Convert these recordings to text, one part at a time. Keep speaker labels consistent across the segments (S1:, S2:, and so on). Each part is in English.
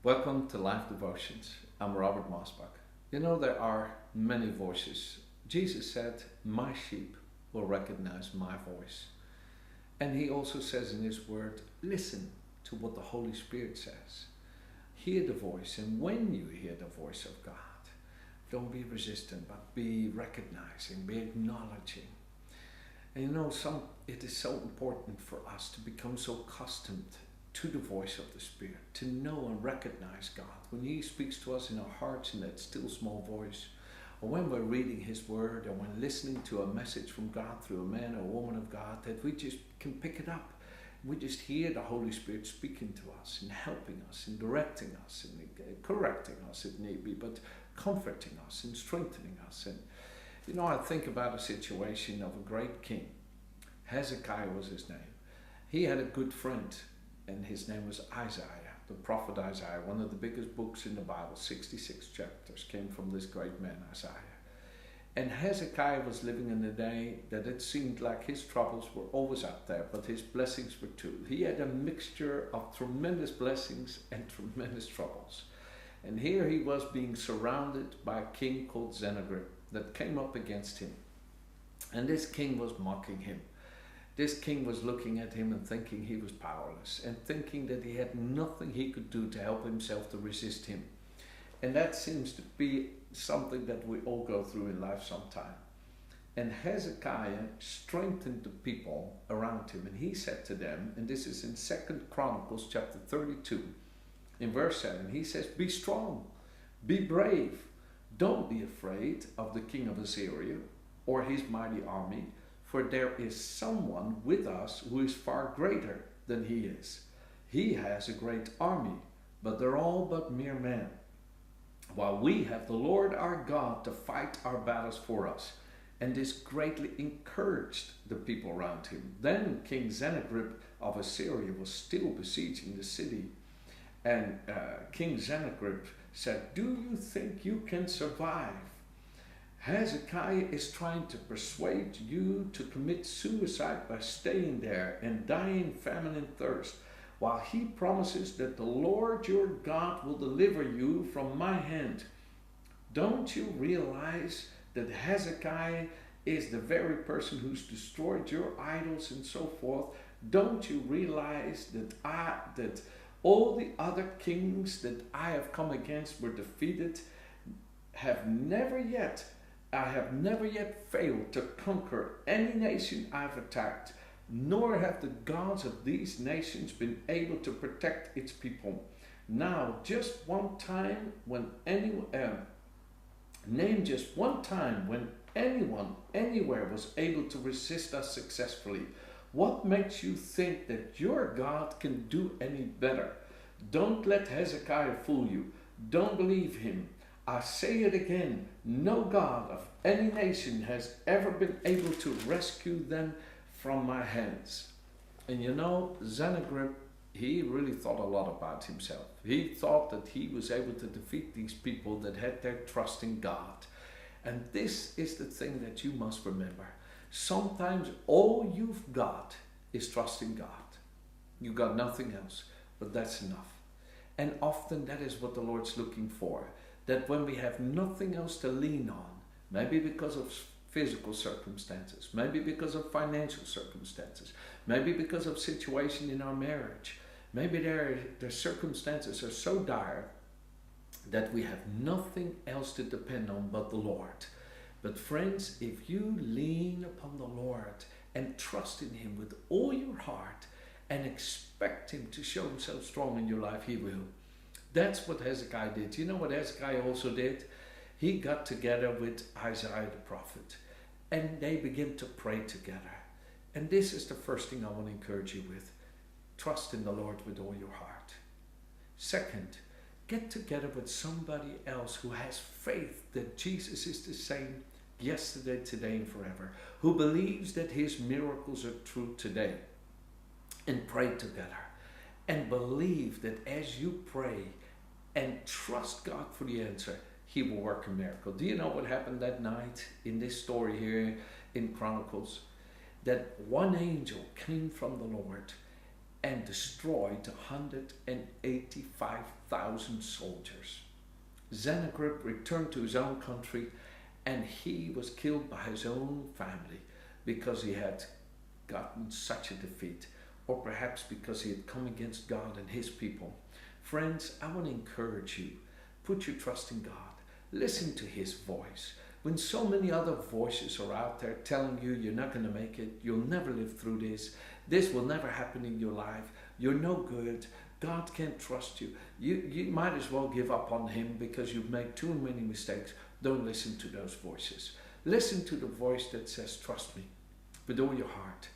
S1: Welcome to Life Devotions. I'm Robert Maasbach. You know, there are many voices. Jesus said, "My sheep will recognize my voice." And he also says in his word, listen to what the Holy Spirit says. Hear the voice, and when you hear the voice of God, don't be resistant, but be recognizing, be acknowledging. And you know, it is so important for us to become so accustomed to the voice of the Spirit, to know and recognize God. When He speaks to us in our hearts in that still small voice, or when we're reading His Word, or when listening to a message from God through a man or a woman of God, that we just can pick it up. We just hear the Holy Spirit speaking to us and helping us and directing us and correcting us if need be, but comforting us and strengthening us. And you know, I think about a situation of a great king. Hezekiah was his name. He had a good friend, and his name was Isaiah, the prophet Isaiah. One of the biggest books in the Bible, 66 chapters, came from this great man, Isaiah. And Hezekiah was living in a day that it seemed like his troubles were always out there, but his blessings were too. He had a mixture of tremendous blessings and tremendous troubles. And here he was being surrounded by a king called Sennacherib that came up against him. And this king was mocking him. This king was looking at him and thinking he was powerless, and thinking that he had nothing he could do to help himself to resist him. And that seems to be something that we all go through in life sometime. And Hezekiah strengthened the people around him, and he said to them, and this is in 2 Chronicles chapter 32, in verse 7, he says, "Be strong, be brave, don't be afraid of the king of Assyria or his mighty army, for there is someone with us who is far greater than he is. He has a great army, but they're all but mere men, while we have the Lord our God to fight our battles for us." And this greatly encouraged the people around him. Then King Sennacherib of Assyria was still besieging the city. And King Sennacherib said, "Do you think you can survive? Hezekiah is trying to persuade you to commit suicide by staying there and dying famine and thirst, while he promises that the Lord your God will deliver you from my hand. Don't you realize that Hezekiah is the very person who's destroyed your idols and so forth? Don't you realize that all the other kings that I have come against were defeated? I have never yet failed to conquer any nation I've attacked, nor have the gods of these nations been able to protect its people. Now, just one time name just one time when anyone anywhere was able to resist us successfully. What makes you think that your God can do any better? Don't let Hezekiah fool you. Don't believe him. I say it again, no God of any nation has ever been able to rescue them from my hands." And you know, Sennacherib, he really thought a lot about himself. He thought that he was able to defeat these people that had their trust in God. And this is the thing that you must remember. Sometimes all you've got is trust in God. You got nothing else, but that's enough. And often that is what the Lord's looking for. That when we have nothing else to lean on, maybe because of physical circumstances, maybe because of financial circumstances, maybe because of situation in our marriage, maybe their circumstances are so dire that we have nothing else to depend on but the Lord. But friends, if you lean upon the Lord and trust in Him with all your heart and expect Him to show Himself strong in your life, He will. That's what Hezekiah did. You know what Hezekiah also did? He got together with Isaiah the prophet, and they began to pray together. And this is the first thing I want to encourage you with. Trust in the Lord with all your heart. Second, get together with somebody else who has faith that Jesus is the same yesterday, today, and forever, who believes that His miracles are true today. And pray together. And believe that as you pray and trust God for the answer, He will work a miracle. Do you know what happened that night in this story here in Chronicles? That one angel came from the Lord and destroyed 185,000 soldiers. Sennacherib returned to his own country, and he was killed by his own family because he had gotten such a defeat, or perhaps because he had come against God and his people. Friends, I want to encourage you. Put your trust in God. Listen to his voice. When so many other voices are out there telling you you're not going to make it, you'll never live through this will never happen in your life, you're no good, God can't trust you, you might as well give up on him because you've made too many mistakes. Don't listen to those voices. Listen to the voice that says, trust me with all your heart.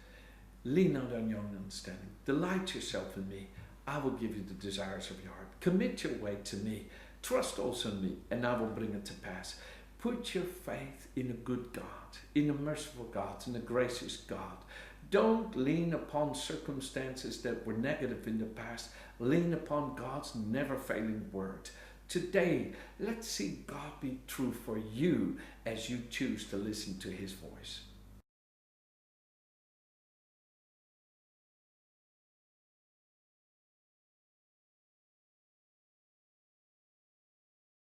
S1: Lean not on your own understanding. Delight yourself in me. I will give you the desires of your heart. Commit your way to me. Trust also in me, and I will bring it to pass. Put your faith in a good God, in a merciful God, in a gracious God. Don't lean upon circumstances that were negative in the past. Lean upon God's never-failing word. Today, let's see God be true for you as you choose to listen to his voice.